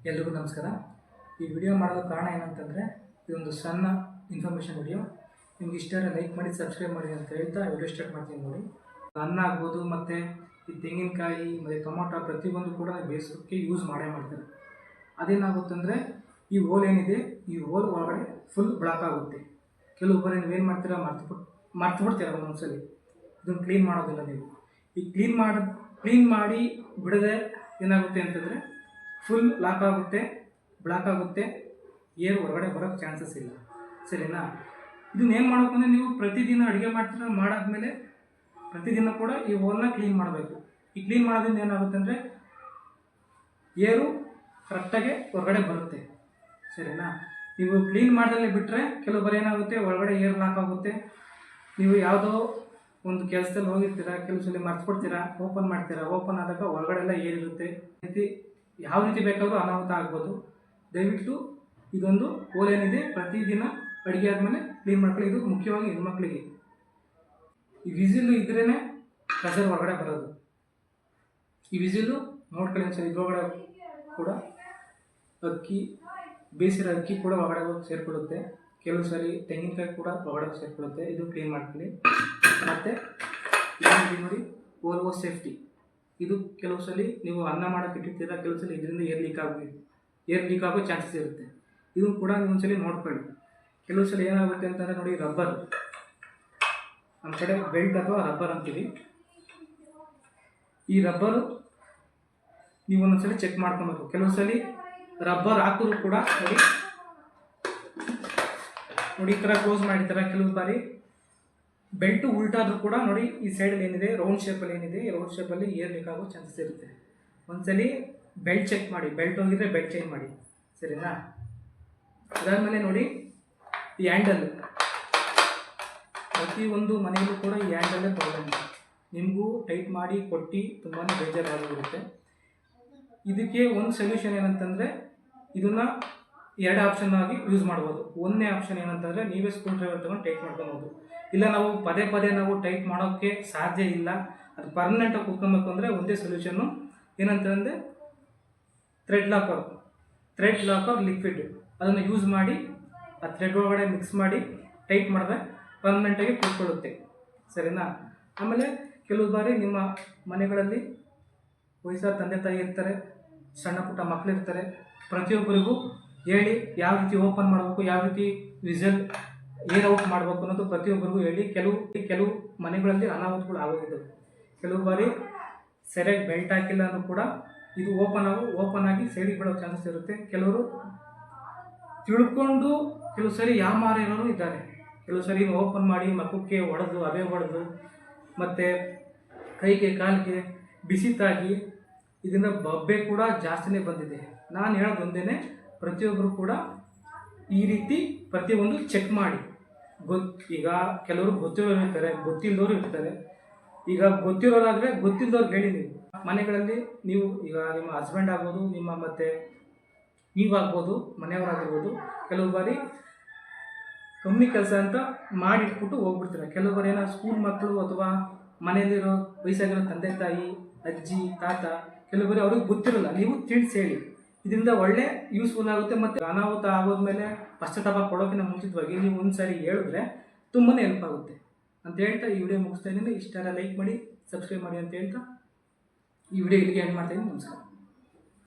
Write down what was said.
ಎಲ್ರಿಗೂ ನಮಸ್ಕಾರ. ಈ ವಿಡಿಯೋ ಮಾಡೋದು ಕಾರಣ ಏನಂತಂದರೆ, ಇದೊಂದು ಸಣ್ಣ ಇನ್ಫಾರ್ಮೇಷನ್ ವಿಡಿಯೋ. ನಿಮ್ಗೆ ಇಷ್ಟ ಲೈಕ್ ಮಾಡಿ ಸಬ್ಸ್ಕ್ರೈಬ್ ಮಾಡಿ ಅಂತ ಹೇಳ್ತಾ ವಿಡಿಯೋ ಸ್ಟಾರ್ಟ್ ಮಾಡ್ತೀನಿ. ನೋಡಿ, ಅನ್ನ ಆಗ್ಬೋದು ಮತ್ತು ಈ ತೆಂಗಿನಕಾಯಿ ಮತ್ತು ಟೊಮೊಟೊ ಪ್ರತಿಯೊಂದು ಕೂಡ ಬೇಯಿಸೋಕ್ಕೆ ಯೂಸ್ ಮಾಡ್ತಾರೆ. ಅದೇನಾಗುತ್ತಂದರೆ, ಈ ಹೋಲ್ ಏನಿದೆ, ಈ ಹೋಲ್ ಒಳಗಡೆ ಫುಲ್ ಬ್ಲಾಕ್ ಆಗುತ್ತೆ. ಕೆಲವೊಬ್ಬರು ನೀವೇನು ಮಾಡ್ತೀರಾ, ಮರ್ತು ಬಿಡ್ತೀರ ಒಂದೊಂದ್ಸಲಿ. ಇದನ್ನು ಕ್ಲೀನ್ ಮಾಡೋದಿಲ್ಲ ನೀವು. ಈ ಕ್ಲೀನ್ ಮಾಡಿ ಬಿಡದೆ ಏನಾಗುತ್ತೆ ಅಂತಂದರೆ, ಫುಲ್ ಲಾಕ್ ಆಗುತ್ತೆ, ಬ್ಲಾಕ್ ಆಗುತ್ತೆ, ಏರ್ ಹೊರಗಡೆ ಬರೋಕ್ಕೆ ಚಾನ್ಸಸ್ ಇಲ್ಲ. ಸರಿನಾ? ಇದನ್ನ ಏನು ಮಾಡಬೇಕು ಅಂದರೆ, ನೀವು ಪ್ರತಿದಿನ ಅಡುಗೆ ಮಾಡ್ತೀರ, ಮಾಡಾದ್ಮೇಲೆ ಪ್ರತಿದಿನ ಕೂಡ ಈ ಹೋಲ್ನ ಕ್ಲೀನ್ ಮಾಡಬೇಕು. ಈ ಕ್ಲೀನ್ ಮಾಡೋದ್ರಿಂದ ಏನಾಗುತ್ತೆ ಅಂದರೆ, ಏರು ಕರೆಕ್ಟಾಗಿ ಹೊರಗಡೆ ಬರುತ್ತೆ. ಸರಿನಾ? ನೀವು ಕ್ಲೀನ್ ಮಾಡ್ದಲ್ಲೇ ಬಿಟ್ಟರೆ ಕೆಲವೊಬ್ಬರು ಏನಾಗುತ್ತೆ, ಒಳಗಡೆ ಏರ್ ಲಾಕ್ ಆಗುತ್ತೆ. ನೀವು ಯಾವುದೋ ಒಂದು ಕೆಲಸದಲ್ಲಿ ಹೋಗಿರ್ತೀರ, ಕೆಲವು ಸಲ ಮರ್ತ್ಬಿಡ್ತೀರಾ, ಓಪನ್ ಮಾಡ್ತೀರಾ, ಓಪನ್ ಆದಾಗ ಒಳಗಡೆ ಎಲ್ಲ ಏರಿರುತ್ತೆ. ಯಾವ ರೀತಿ ಬೇಕಾದರೂ ಅನಾಹುತ ಆಗ್ಬೋದು. ದಯವಿಟ್ಟು ಇದೊಂದು ಹೋಲ್ ಏನಿದೆ ಪ್ರತಿದಿನ ಅಡುಗೆ ಆದಮೇಲೆ ಕ್ಲೀನ್ ಮಾಡ್ಕೊಳ್ಳಿ. ಇದು ಮುಖ್ಯವಾಗಿ ಹೆಣ್ಮಕ್ಳಿಗೆ. ಈ ವಿಸಿಲು ಇದ್ರೇ ಪ್ರೆಷರ್ ಹೊರಗಡೆ ಬರೋದು. ಈ ವಿಸಿಲು ನೋಡ್ಕೊಳ್ಳಿ ಒಂದ್ಸರಿ. ಇದ್ರೊಳಗಡೆ ಕೂಡ ಅಕ್ಕಿ, ಬೇಯಿಸಿರೋ ಅಕ್ಕಿ ಕೂಡ ಹೊರಗಡೆ ಹೋಗಿ ಸೇರಿಕೊಳ್ಳುತ್ತೆ. ಕೆಲವು ಸರಿ ತೆಂಗಿನಕಾಯಿ ಕೂಡ ಹೊರಗಡೆ ಸೇರಿಕೊಳ್ಳುತ್ತೆ. ಇದು ಕ್ಲೀನ್ ಮಾಡ್ಕೊಳ್ಳಿ. ಮತ್ತು ನೋಡಿ, ಓವೋ ಸೇಫ್ಟಿ. ಇದು ಕೆಲವು ಸಲ ನೀವು ಅನ್ನ ಮಾಡೋಕ್ಕೆ ಇಟ್ಟಿರ್ತೀರ, ಕೆಲವು ಸಲ ಇದರಿಂದ ಏರ್ ಲೀಕ್ ಆಗೋ ಚಾನ್ಸಸ್ ಇರುತ್ತೆ. ಇದು ಕೂಡ ನೀವು ಒಂದ್ಸಲಿ ನೋಡ್ಕೊಳ್ಳಿ. ಕೆಲವು ಸಲ ಏನಾಗುತ್ತೆ ಅಂತಂದರೆ, ನೋಡಿ, ರಬ್ಬರ್, ನಮ್ಮ ಕಡೆ ಬೆಲ್ಟ್ ಅಥವಾ ರಬ್ಬರ್ ಅಂತೀವಿ. ಈ ರಬ್ಬರು ನೀವು ಒಂದೊಂದ್ಸಲಿ ಚೆಕ್ ಮಾಡ್ಕೊಬೇಕು. ಕೆಲವು ಸಲ ರಬ್ಬರ್ ಹಾಕಿದ್ರು ಕೂಡ ನೋಡಿ ಈ ಥರ ಕ್ಲೋಸ್ ಮಾಡಿರ್ತಾರೆ. ಕೆಲವು ಬಾರಿ ಬೆಲ್ಟು ಉಲ್ಟಾದರೂ ಕೂಡ ನೋಡಿ, ಈ ಸೈಡಲ್ಲಿ ಏನಿದೆ, ರೌಂಡ್ ಶೇಪಲ್ಲಿ ಏನಿದೆ, ರೌಂಡ್ ಶೇಪಲ್ಲಿ ಏರ್ ಲೀಕ್ ಆಗೋ ಚಾನ್ಸಸ್ ಇರುತ್ತೆ. ಒಂದ್ಸಲಿ ಬೆಲ್ಟ್ ಚೆಕ್ ಮಾಡಿ. ಬೆಲ್ಟ್ ಹೋಗಿದ್ರೆ ಬೆಲ್ಟ್ ಚೇಂಜ್ ಮಾಡಿ. ಸರಿನಾ? ಅದಾದಮೇಲೆ ನೋಡಿ, ಈ ಹ್ಯಾಂಡಲ್, ಪ್ರತಿಯೊಂದು ಮನೆಯಲ್ಲೂ ಕೂಡ ಈ ಹ್ಯಾಂಡಲ್ಲೇ ಪ್ರಾಬ್ಲಮ್ ಇದೆ. ನಿಮಗೂ ಟೈಟ್ ಮಾಡಿ ಕೊಟ್ಟು ತುಂಬಾ ಬೇಜಾರಾಗಿರುತ್ತೆ. ಇದಕ್ಕೆ ಒಂದು ಸೊಲ್ಯೂಷನ್ ಏನಂತಂದರೆ, ಇದನ್ನು ಎರಡು ಆಪ್ಷನ್ ಆಗಿ ಯೂಸ್ ಮಾಡ್ಬೋದು. ಒಂದನೇ ಆಪ್ಷನ್ ಏನಂತಂದರೆ, ನೀವೇ ಸ್ಕ್ರೂ ಡ್ರೈವರ್ ತೊಗೊಂಡು ಟೈಟ್ ಮಾಡ್ಕೊಬೋದು. ಇಲ್ಲ, ನಾವು ಪದೇ ಪದೇ ನಾವು ಟೈಟ್ ಮಾಡೋಕ್ಕೆ ಸಾಧ್ಯ ಇಲ್ಲ, ಅದು ಪರ್ಮನೆಂಟಾಗಿ ಕೂತ್ಕೊಬೇಕು ಅಂದರೆ ಒಂದೇ ಸೊಲ್ಯೂಷನ್ನು ಏನಂತಂದರೆ, ಥ್ರೆಡ್ ಲಾಕರ್ ಲಿಕ್ವಿಡ್, ಅದನ್ನು ಯೂಸ್ ಮಾಡಿ ಆ ಥ್ರೆಡ್ ಒಳಗಡೆ ಮಿಕ್ಸ್ ಮಾಡಿ ಟೈಟ್ ಮಾಡಿದ್ರೆ ಪರ್ಮನೆಂಟಾಗಿ ಕೂತ್ಕೊಳ್ಳುತ್ತೆ. ಸರಿನಾ? ಆಮೇಲೆ ಕೆಲವು ಬಾರಿ ನಿಮ್ಮ ಮನೆಗಳಲ್ಲಿ ವಯಸ್ಸಾದ ತಂದೆ ತಾಯಿ ಇರ್ತಾರೆ, ಸಣ್ಣ ಪುಟ್ಟ ಮಕ್ಕಳಿರ್ತಾರೆ. ಪ್ರತಿಯೊಬ್ಬರಿಗೂ ಹೇಳಿ ಯಾವ ರೀತಿ ಓಪನ್ ಮಾಡಬೇಕು, ಯಾವ ರೀತಿ ವಿಸಲ್ ಏರ್ ಔಟ್ ಮಾಡಬೇಕು ಅನ್ನೋದು ಪ್ರತಿಯೊಬ್ಬರಿಗೂ ಹೇಳಿ. ಕೆಲವು ಮನೆಗಳಲ್ಲಿ ಅನಾಹುತಗಳು ಆಗೋಗಿದ್ದವು. ಕೆಲವು ಬಾರಿ ಸರಿಯಾಗಿ ಬೆಲ್ಟ್ ಹಾಕಿಲ್ಲ ಅಂದರೂ ಕೂಡ ಇದು ಓಪನ್ ಆಗಿ ಸೈಡಿಗೆ ಬೀಳೋ ಚಾನ್ಸಸ್ ಇರುತ್ತೆ. ಕೆಲವರು ತಿಳ್ಕೊಂಡು ಕೆಲವು ಸರಿ ಯಾಮಾರಿರೋರು ಇದ್ದಾರೆ. ಕೆಲವು ಸರಿ ಓಪನ್ ಮಾಡಿ ಮಕ್ಕಕ್ಕೆ ಹೊಡೆದು ಮತ್ತು ಕೈಗೆ ಕಾಲಿಗೆ ಬಿಸಿ ತಾಗಿ ಇದರಿಂದ ಬಬ್ಬೆ ಕೂಡ ಜಾಸ್ತಿನೇ ಬಂದಿದೆ. ನಾನು ಹೇಳೋದು ಒಂದೇ, ಪ್ರತಿಯೊಬ್ಬರು ಕೂಡ ಈ ರೀತಿ ಪ್ರತಿಯೊಂದು ಚೆಕ್ ಮಾಡಿ. ಈಗ ಕೆಲವರು ಗೊತ್ತಿರೋರು ಇರ್ತಾರೆ, ಗೊತ್ತಿಲ್ಲದವರು ಇರ್ತಾರೆ. ಈಗ ಗೊತ್ತಿರೋರಾದರೆ ಗೊತ್ತಿಲ್ಲದವ್ರಿಗೆ ಹೇಳಿ. ನೀವು ಮನೆಗಳಲ್ಲಿ ನೀವು ಈಗ ನಿಮ್ಮ ಹಸ್ಬೆಂಡ್ ಆಗ್ಬೋದು, ಮತ್ತು ನೀವಾಗ್ಬೋದು, ಮನೆಯವರಾಗಿರ್ಬೋದು, ಕೆಲವು ಬಾರಿ ಕಮ್ಮಿ ಕೆಲಸ ಅಂತ ಮಾಡಿಟ್ಬಿಟ್ಟು ಹೋಗ್ಬಿಡ್ತಾರೆ. ಕೆಲವು ಬಾರಿ ಏನೋ ಸ್ಕೂಲ್ ಮಕ್ಕಳು ಅಥವಾ ಮನೆಯಲ್ಲಿರೋ ವಯಸ್ಸಾಗಿರೋ ತಂದೆ ತಾಯಿ, ಅಜ್ಜಿ, ತಾತ, ಕೆಲವು ಬಾರಿ ಅವ್ರಿಗೆ ಗೊತ್ತಿರೋಲ್ಲ. ನೀವು ತಿಳಿಸಿ ಹೇಳಿ. ಇದರಿಂದ ಒಳ್ಳೆ ಯೂಸ್ಫುಲ್ ಆಗುತ್ತೆ. ಮತ್ತು ಅನಾಹುತ ಆಗೋದ್ಮೇಲೆ ಪಶ್ಚಾತ್ತಾಪ ಪಡೋಕ್ಕಿಂತ ಮುಂಚಿತವಾಗಿ ನೀವು ಒಂದು ಸಾರಿ ಹೇಳಿದ್ರೆ ತುಂಬಾ ಹೆಲ್ಪ್ ಆಗುತ್ತೆ ಅಂತ ಹೇಳ್ತಾ ಈ ವಿಡಿಯೋ ಮುಗಿಸ್ತಾ ಇದ್ದೀನಿ. ಇಷ್ಟ ಲೈಕ್ ಮಾಡಿ ಸಬ್ಸ್ಕ್ರೈಬ್ ಮಾಡಿ ಅಂತ ಹೇಳ್ತಾ ಈ ವಿಡಿಯೋ ಇಲ್ಲಿಗೆ ಎಂಡ್ ಮಾಡ್ತಾ ಇದ್ದೀನಿ. ನಮಸ್ಕಾರ.